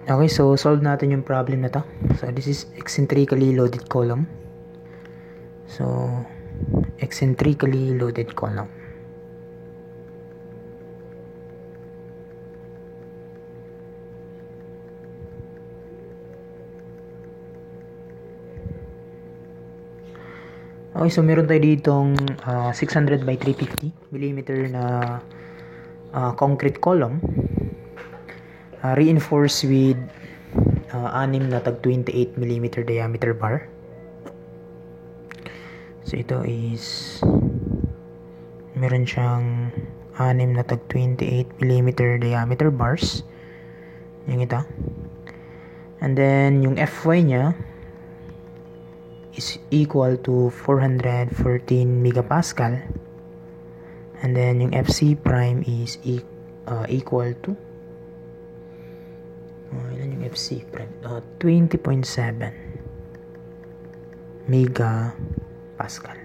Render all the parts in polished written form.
Okay, so solve natin yung problem na to. So this is eccentrically loaded column. So eccentrically loaded column. Okay, so meron tayo ditong 600 by 350 mm na concrete column, reinforced with 6 na tag 28 mm diameter bar. So ito is meron siyang 6 na tag 28 mm diameter bars. Yung ito. And then yung Fy niya is equal to 414 megapascal. And then yung Fc prime is equal to ilan yung Fc prime? 20.7 megapascal.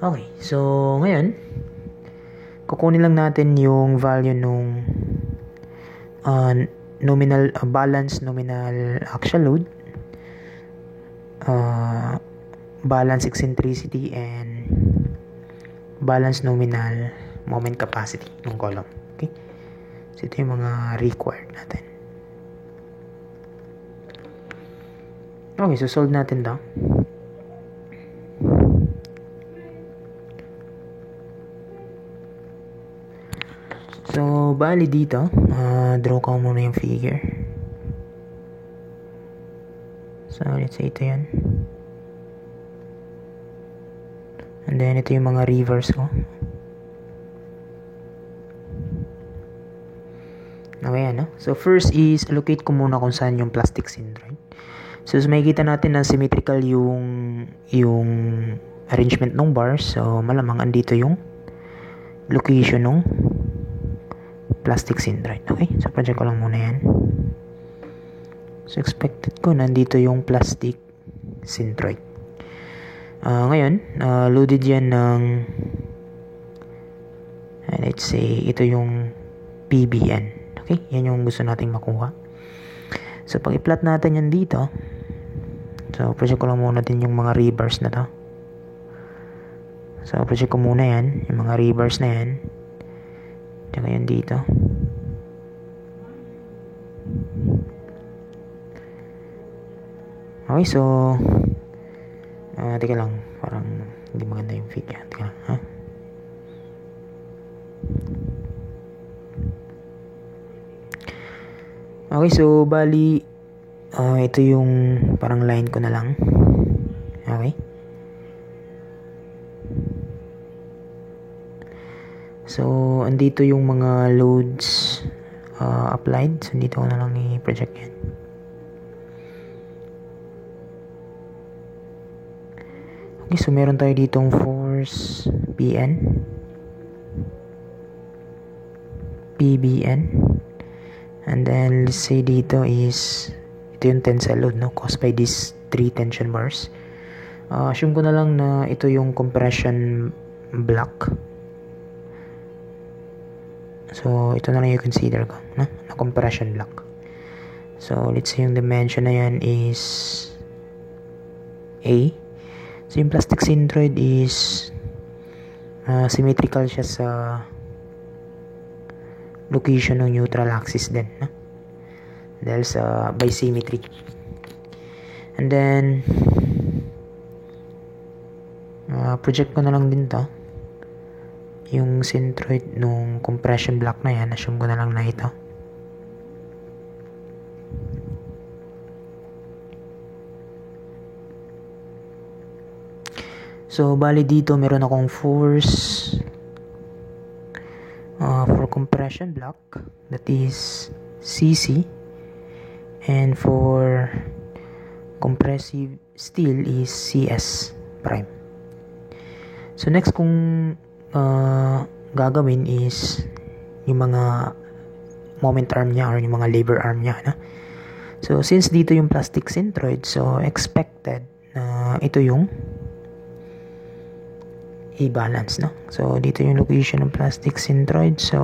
Okay, so ngayon kukunin lang natin yung value nung nominal balance nominal axial load, balance eccentricity, and balance nominal moment capacity ng column. Okay, so ito yung mga required natin. Okay, so solve natin daw. So bali dito, draw ko muna yung figure. So let's say ito yan. And then ito yung mga rivers ko. Okay, ano? So first is allocate ko muna kung saan yung plastic centroid. So makikita natin na symmetrical yung arrangement ng bars. So malamang andito yung location ng plastic centroid. Okay, so project ko lang muna yan. So expected ko nandito yung plastic centroid. Ngayon, loaded yan ng let's say ito yung PBN. Okay, yan yung gusto nating makuha. So pag i-plot natin yan dito, so project ko lang muna din yung mga rebars na to. So project ko muna yan, yung mga rebars na yan. Tsaka yan dito. Okay, so teka lang, parang hindi maganda yung figure. Teka lang, ha? Okay, so bali ito yung parang line ko na lang. Okay. So andito yung mga loads applied. So dito ko na lang i-project yan. Okay, so meron tayo ditong force PN, PBN, and then let's say dito is ito yung tensile load, no, caused by these 3 tension bars. Assume ko na lang na ito yung compression block. So ito na lang yung consider ko, no, na compression block. So let's say yung dimension na yan is A. So yung plastic centroid is symmetrical siya sa location ng neutral axis din, no? Dahil sa bisymmetry. And then project ko na lang din to yung centroid nung compression block na yan. Assume ko na lang na ito. So bali dito meron akong force for compression block, that is CC, and for compressive steel is CS prime. So next kung gagawin is yung mga moment arm niya or yung mga labor arm niya, no? So since dito yung plastic centroid, so expected na ito yung i-balance, no? So dito yung location ng plastic centroid. So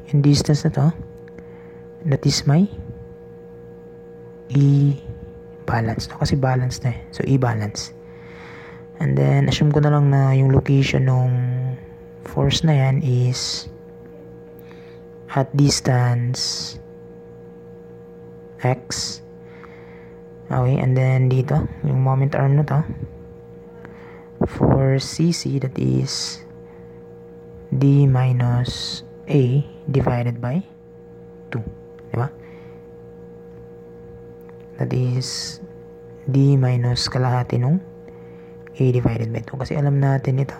yung distance na to, that is my E balance, no? Kasi balance na eh. So, E balance. And then, assume ko na lang na yung location ng force na yan is at distance X. Okay, and then dito, yung moment arm na to, for CC, that is D minus A divided by 2. Diba? That is D minus kalahati nung A divided by 2. Kasi alam natin ito,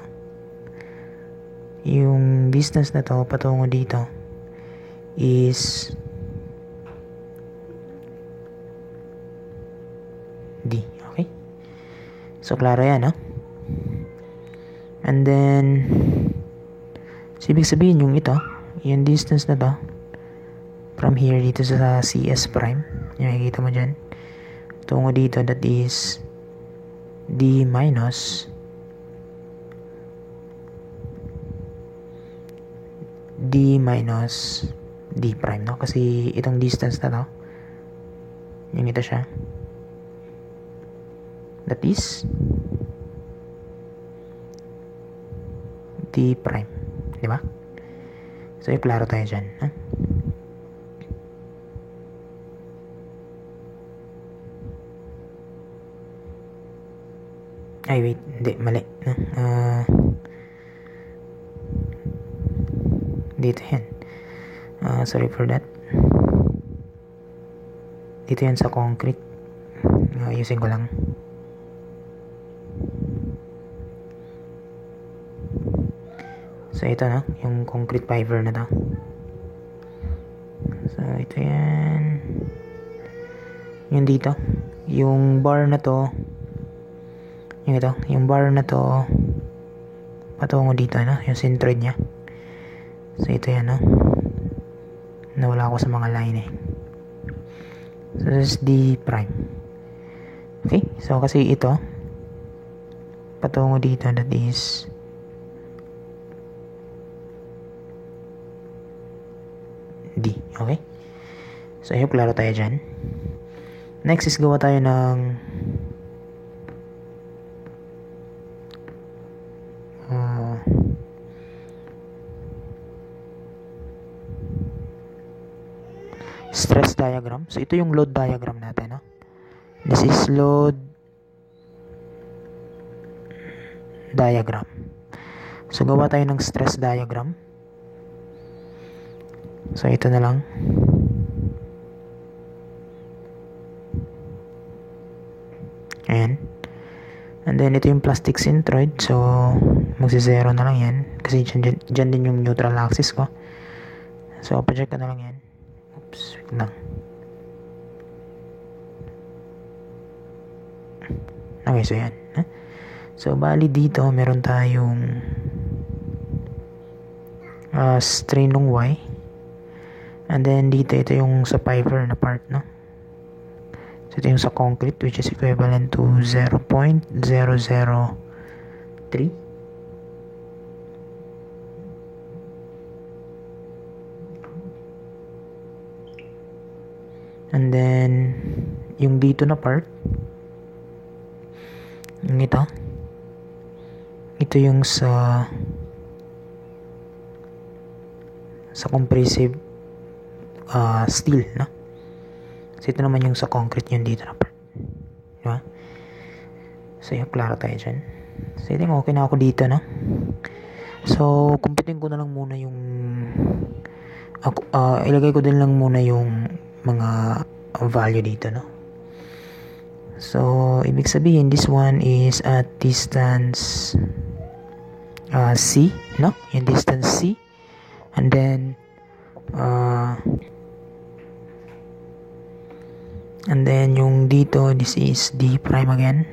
yung distance na to patungo dito is D. Okay? So, klaro yan, no? And then, so, ibig sabihin yung ito, yung distance na to, from here dito sa CS prime, yung makikita mo dyan, tungo dito, that is D minus D prime, no? Kasi itong distance na to, yung ito siya, that is D prime. Diba? So, klaro tayo dyan. Huh? Ay, wait. Hindi, mali. Dito yan. Sorry for that. Dito yan sa concrete. Ayusin ko lang. So, ito na. Yung concrete fiber na to. So, ito yan. Yung dito. Yung bar na to. Yung ito. Yung bar na to. Patungo dito, no? Yung centroid niya. So, ito yan, no? Nawala ako sa mga line, eh. So, this is D prime. Okay? So, kasi ito, patungo dito, that is D. Okay? So, I hope klaro tayo dyan. Next is gawa tayo ng stress diagram. So, ito yung load diagram natin, no? This is load diagram. So, gawa tayo ng stress diagram. So, ito na lang. Ayan. And then, ito yung plastic centroid. So, magsi-zero na lang yan. Kasi dyan din yung neutral axis ko. So, project ko na lang yan. Oops, wait lang. Okay, so yan. So, bali dito, meron tayong strain ng Y. And then, dito, ito yung sa fiber na part, no? So, ito yung sa concrete, which is equivalent to 0.003. And then, yung dito na part, yung ito yung sa compressive steel, no? So, ito naman yung sa concrete, yung dito na part. Diba? So, yung klaro tayo dyan. So, I think okay na ako dito, no? So, kumpitin ko na lang muna yung ilagay ko din lang muna yung mga value dito, no? So, ibig sabihin, this one is at distance C, no? Yung distance C. And then, yung dito, this is D prime again.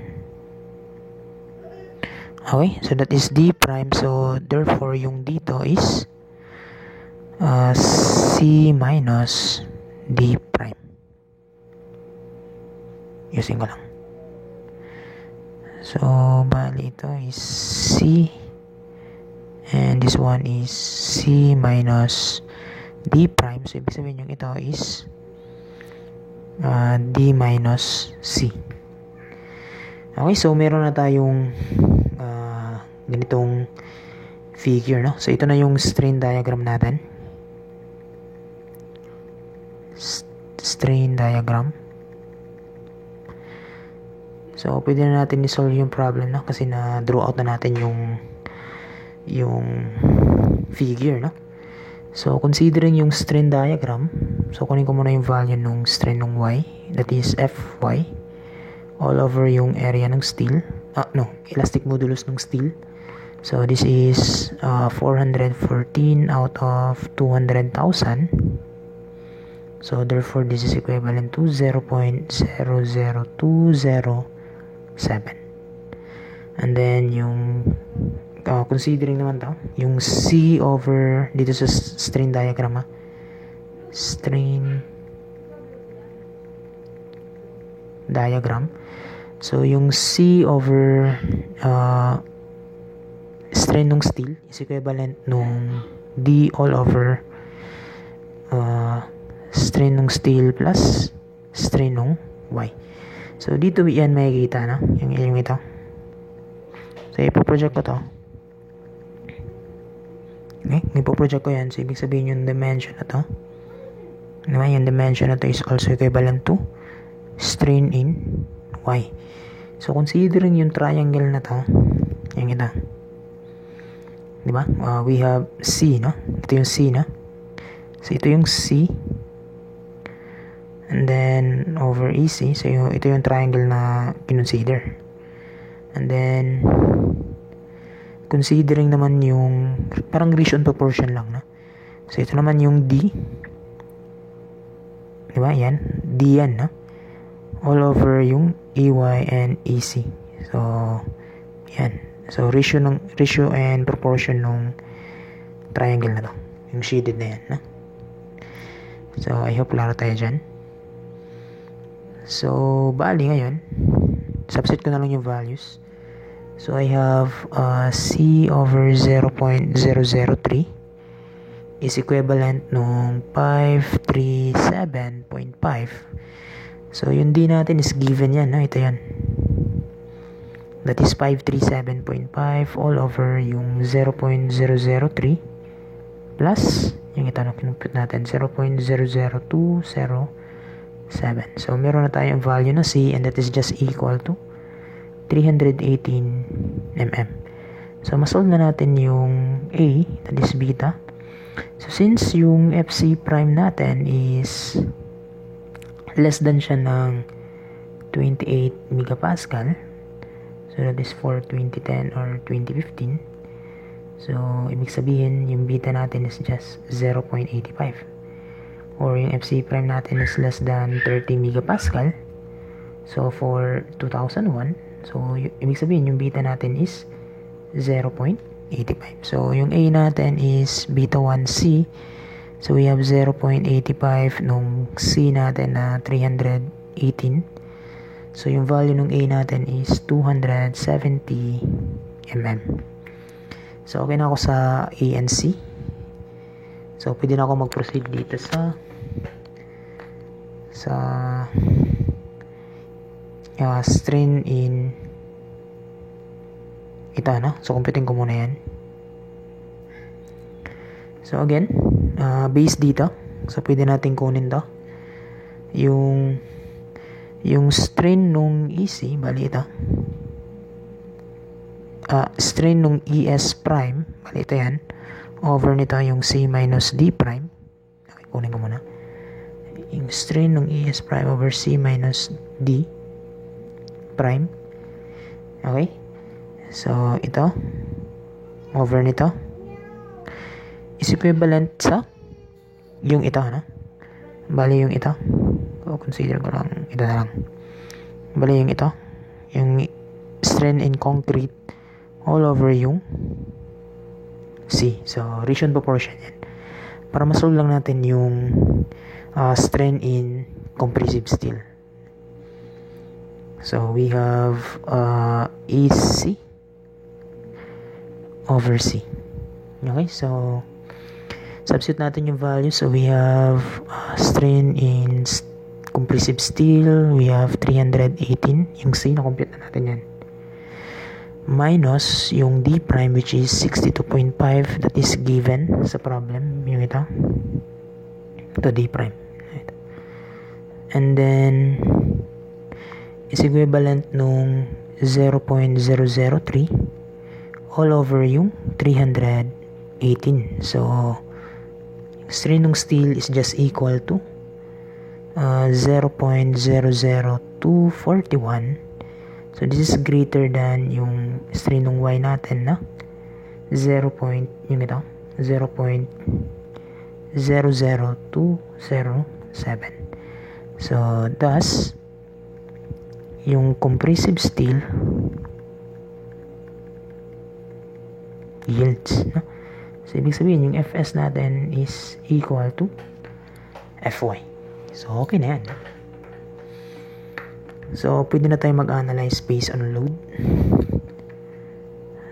Okay, so that is D prime. So, therefore, yung dito is C minus D prime. Using ko lang. So, bali ito is C. And this one is C minus D prime. So, ibig sabihin yung ito is D minus C. Okay, so meron na tayong ganitong figure, no? So, ito na yung strain diagram natin. Strain diagram. So, pwede na natin i-solve yung problem, no? Kasi na-draw out na natin yung figure, no? So, considering yung strain diagram, so kunin ko muna yung value ng strain ng Y, that is Fy, all over yung area ng steel, elastic modulus ng steel. So, this is 414 out of 200,000. So, therefore, this is equivalent to 0.00207. And then, yung considering naman to, yung C over dito sa strain diagram, strain diagram. So, yung C over strain ng steel is equivalent nung D all over strain ng steel plus strain ng Y. So, dito yan makikita na yung ito. So, ipoproject ko to. Okay, ipoproject ko yan. So, ibig sabihin yung dimension na to. Diba? Yung dimension na to is also equivalent to strain in Y. So, considering yung triangle na to, yung ito. Diba? We have C, no? Ito yung C, no? So, ito yung C. And then, over EC. So, ito yung triangle na kinonsider. And then, considering naman yung parang ratio and proportion lang, no? So, ito naman yung D. Diba? Yan. D yan, no? All over yung EY and EC. So, yan. So, ratio and proportion ng triangle na to. Yung shaded na yan, no? So, I hope klaro tayo dyan. So, bali ngayon, subset ko na lang yung values. So, I have C over 0.003 is equivalent nung 537.5. So, yung D natin is given yan, no? Ito yan. That is 537.5 all over yung 0.003 plus yung ito na kinupit natin, 0.00207. So, meron na tayong value na C and that is just equal to 318 mm. So, masolve na natin yung A, that is beta. So, since yung FC prime natin is less than siya ng 28 megapascal, so that is for 2010 or 2015. So, ibig sabihin, yung beta natin is just 0.85. Or yung FC prime natin is less than 30 megapascal. So, for 2001, so, ibig sabihin, yung beta natin is 0.85. So, yung A natin is beta 1C. So, we have 0.85 nung C natin na 318. So, yung value ng A natin is 270 mm. So, okay na ako sa A and C. So, pwede na ako mag-proceed dito sa strain in ito, no? So, computing ko muna yan. So, again, base dito. So, pwede natin kunin to. Yung strain nung EC, bali ito. Strain nung ES prime, bali ito yan. Over nito yung C minus D prime. Okay, kunin ko muna. Yung strain ng ES prime over C minus D prime. Okay? So, ito. Over nito. Is equivalent sa yung ito, no? Bali yung ito. So, consider ko lang. Ito na lang. Bali yung ito. Yung strain in concrete all over yung C. So, ratio and proportion yan. Para masolve lang natin yung strain in compressive steel. So, we have AC over C. Okay, so Substitute natin yung value. So we have strain in compressive steel. We have 318. Yung C, na-compute na natin yan. Minus yung D prime, which is 62.5. That is given sa problem. Yung ito. Ito D prime. And then is equivalent nung 0.003 all over yung 318. So strain ng steel is just equal to 0.00241. So this is greater than yung strain ng Y natin na 0.00207. So thus yung compressive steel yields, no? So ibig sabihin yung Fs natin is equal to Fy. So okay na yan, no? So pwede na tayo mag-analyze based on load.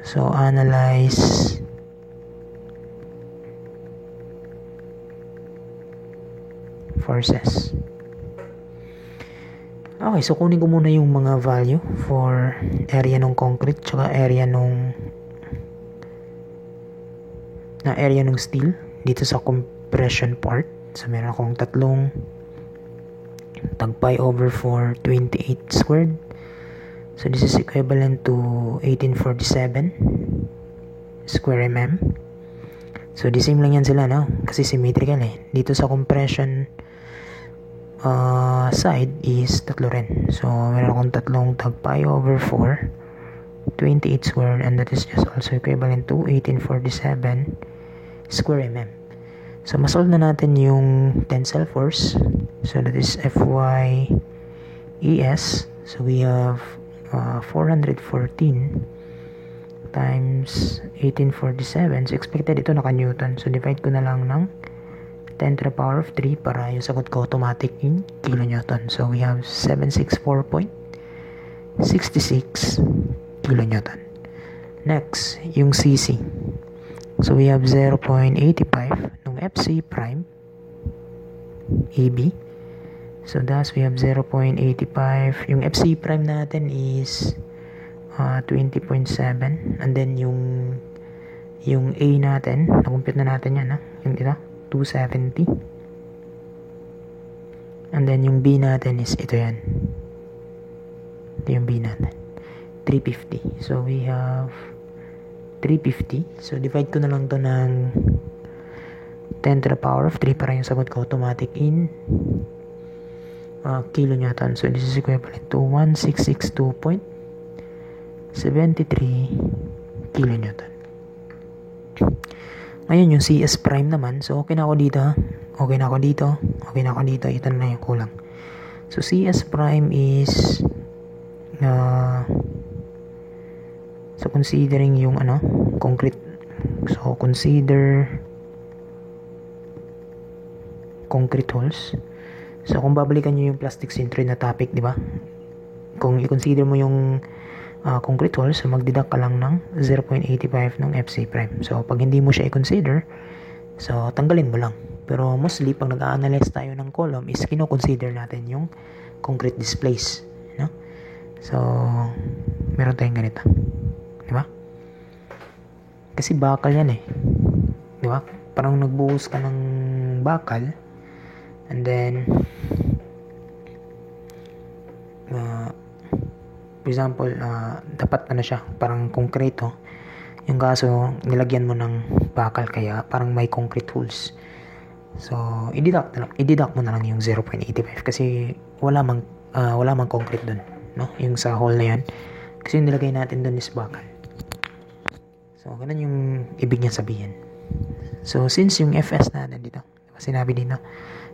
So analyze forces. Okay, so kunin ko muna yung mga value for area ng concrete tsaka area ng steel dito sa compression part. So meron akong tatlong tag pi over 4 28 squared. So this is equivalent to 1847 square mm. So the same lang yan sila, no? Kasi symmetrical eh. Dito sa compression side is tatlo rin. So meron akong tatlong tag pi over 4 28 squared, and that is just also equivalent to 1847 square mm. So masolve na natin yung tensile force. So that is Fy ES. So we have 414 times 1847. So expected ito naka-Newton. So divide ko na lang ng 10 to the power of 3 para yung sagot ko automatic in kilonewton. So we have 764.66 kilonewton. Next, yung CC. So we have 0.85 nung FC prime AB. So thus we have 0.85. Yung FC prime natin is 20.7, and then yung A natin, na-compute na natin yan, ha? Yung ito 270, and then yung B natin is ito yan, ito yung B natin 350. So we have 350. So divide ko na lang to ng 10 to the power of 3 para yung sagot ko automatic in kilonewton. So this is equivalent to 1662.73 kilonewton. Ngayon yung CS prime naman. So okay na ako dito, okay na ako dito, okay na ako dito. Ito na yung kulang. So CS prime is so considering yung concrete. So consider concrete holes. So kung babalikan nyo yung plastic centroid na topic, di ba? Kung i-consider mo yung concrete holes, so magdeduct ka lang ng 0.85 ng FC prime. So pag hindi mo siya i-consider, so tanggalin mo lang. Pero mostly pag nag-a-analyze tayo ng column is kino-consider natin yung concrete displace, no? So meron tayong ganito, di ba? Kasi bakal yan eh, di ba? Parang nagbuhos ka ng bakal, and then for example, dapat siya parang konkreto. Yung kaso, nilagyan mo ng bakal kaya parang may concrete holes. So, i-deduct mo na lang yung 0.85 kasi wala mang concrete dun, no? Yung sa hole na yan. Kasi yung nilagay natin dun is bakal. So, ganun yung ibig niya sabihin. So, since yung Fs natin dito, sinabi dito,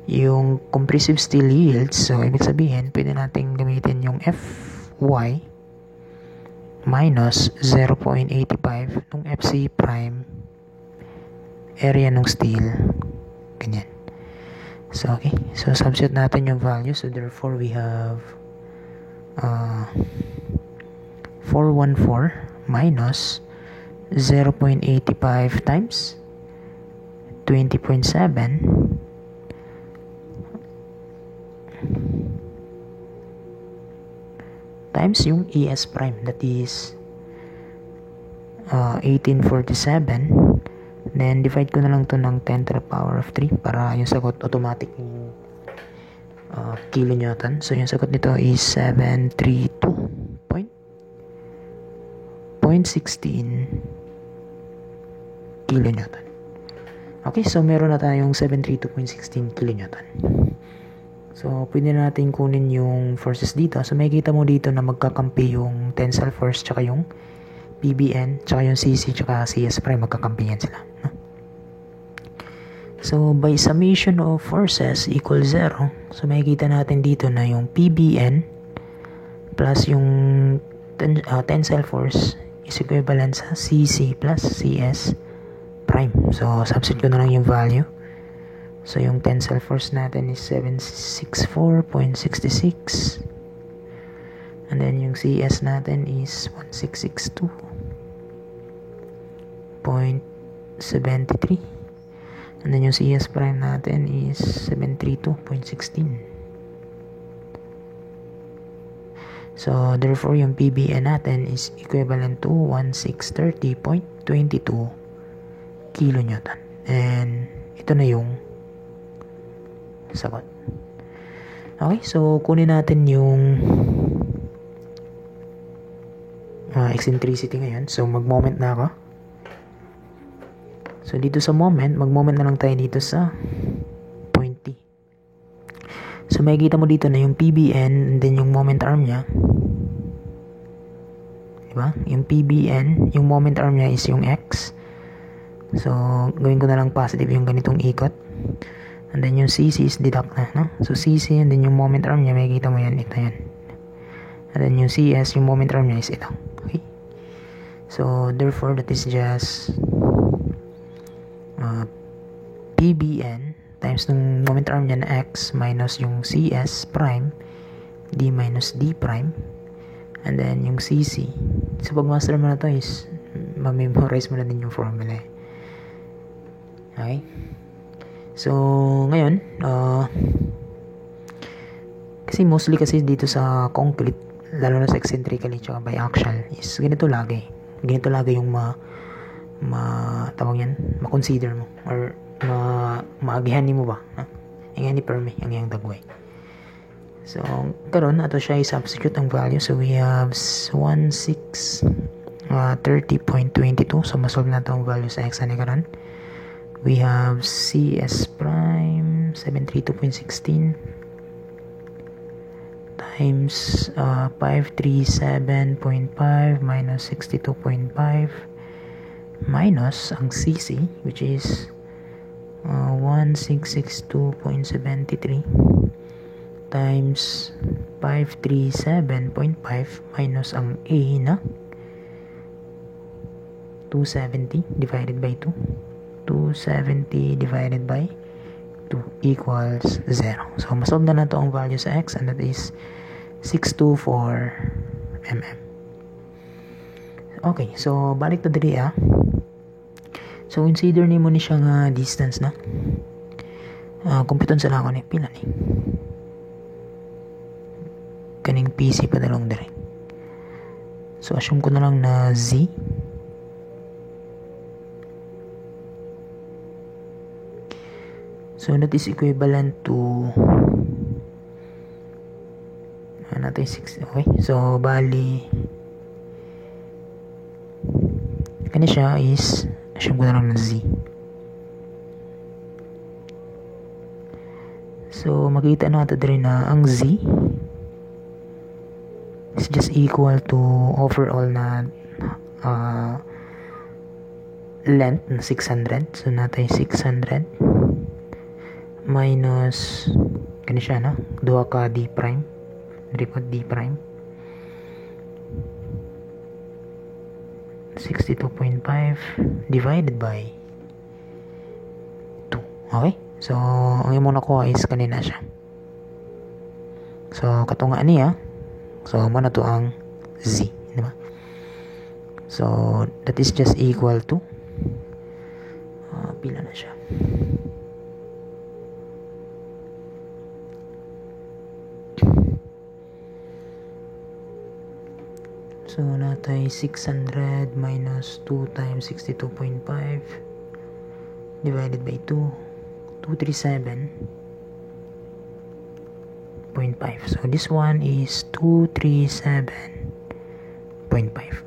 yung compressive steel yields, so ibig sabihin, pwede nating gamitin yung Fy minus 0.85 nung FC prime area ng steel. Ganyan. So, okay. So, substitute natin yung value. So, therefore, we have 414 minus 0.85 times 20.7 times yung ES prime, that is 1847. Then divide ko na lang to ng 10 to the power of 3 para yung sagot automatic yung kilonewton. So yung sagot nito is 732.16 kilonewton. Okay, so meron na tayong 732.16 kilonewton. So pwede na natin kunin yung forces dito. So makikita mo dito na magkakampi yung tensile force tsaka yung PBN, tsaka yung CC, tsaka CS prime, magkakampi yan sila, no? So by summation of forces equals 0, so makikita natin dito na yung PBN plus yung tensile force is equivalent sa CC plus CS prime. So substitute ko na lang yung value. So yung tensile force natin is 764.66, and then yung CS natin is 1662.73, and then yung CS prime natin is 732.16. So therefore yung PBN natin is equivalent to 1630.22 kilonewton. And ito na yung sagot. Okay, so kunin natin yung eccentricity ngayon. So mag-moment na ako. So dito sa moment, mag-moment na lang tayo dito sa point T. So makikita mo dito na yung PBN and then yung moment arm niya. Diba? Yung PBN, yung moment arm niya is yung X. So gawin ko na lang positive yung ganitong ikot. And then yung CC is deduct na, no? So CC and then yung moment arm niya, makikita mo yan, ito yan. And then yung CS, yung moment arm niya is ito. Okay? So therefore, that is just PBN times ng moment arm niya na X minus yung CS prime, D minus D prime, and then yung CC. So pag master mo na to is mamemorize mo na din yung formula. Okay? So ngayon, kasi mostly kasi dito sa concrete, lalo na sa eccentrically tsaka biaxial, is ganito lagi yung tawag yan, ma-consider mo or maagihanin mo ba, yung ni perme, yung dagway. So karon ato siya i-substitute ang value. So we have 30.22. So masolve na to ang value sa x ani karon. We have CS prime 732.16 times 537.5 minus 62.5 minus ang CC, which is 1662.73 times 537.5 minus ang A na 270 divided by 2. 270 divided by 2 equals 0. So masolve na nato ang value sa x, and that is 624 mm. Okay, so balik to diri So consider nimo ni siya nga distance na. Kumputon sa lang ako ni pila ni. Kaning PC pa dalong diri. So assume ko na lang na Z. So that is equivalent to natin 6. Okay, so bali kani siya is assume ko na lang na Z. So makita natin din na ang Z is just equal to overall na length na 600. So natin 600 minus kani siya na duha ka D prime, record D prime 62.5 divided by 2. Okay, so ang imo nakuha is kanina siya. So katunga niya, so mo na to ang Z, di ba? So that is just equal to pila na siya. So, natay 600 minus 2 times 62.5 divided by 2, 237.5. So, this one is 237.5.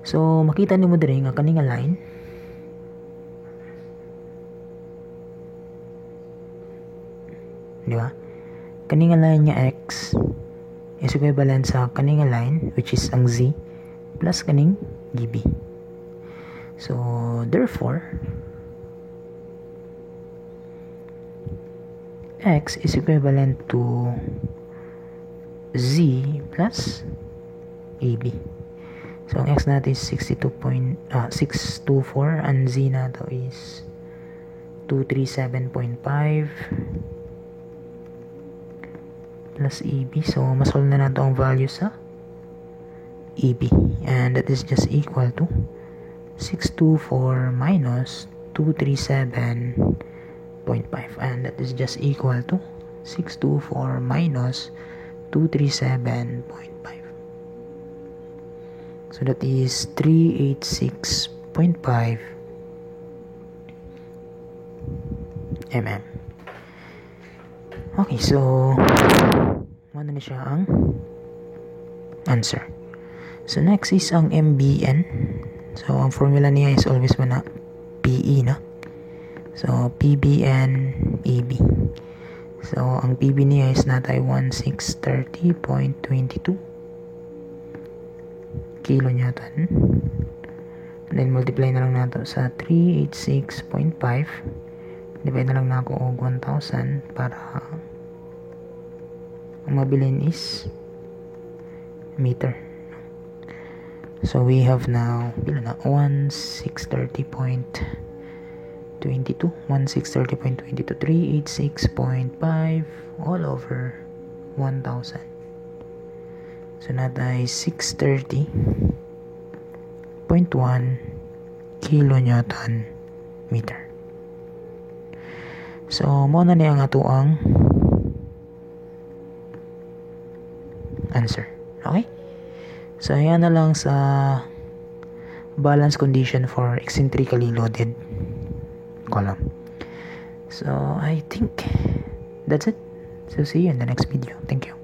So, makita niyo mo din nga kaning line. Di ba? Kaning line niya x is equivalent sa kaning line which is ang z plus kaning db. So, therefore, x is equivalent to z plus ab. So, ang x natin is 624 and z nato is 237.5 plus EB. So, masolve na nato ang value sa EB. And that is just equal to 624 minus 237.5. And that is just equal to 624 minus 237.5. So, that is 386.5 mm. Okay, so ano na siya ang answer. So, next is ang MBN. So, ang formula niya is always na PE, no? So, PBN AB. So, ang PB niya is natay 1630.22 kilonewton. And then, multiply na lang nato sa 386.5. Divide na lang na ako og 1,000 para ang mabilin is meter. So we have now 1630.22 386.5 all over 1,000. So natay 630.1 kilonewton meter. So, mo na niya ang ato ang answer. Okay? So, ayan na lang sa balance condition for eccentrically loaded column. So, I think that's it. So, see you in the next video. Thank you.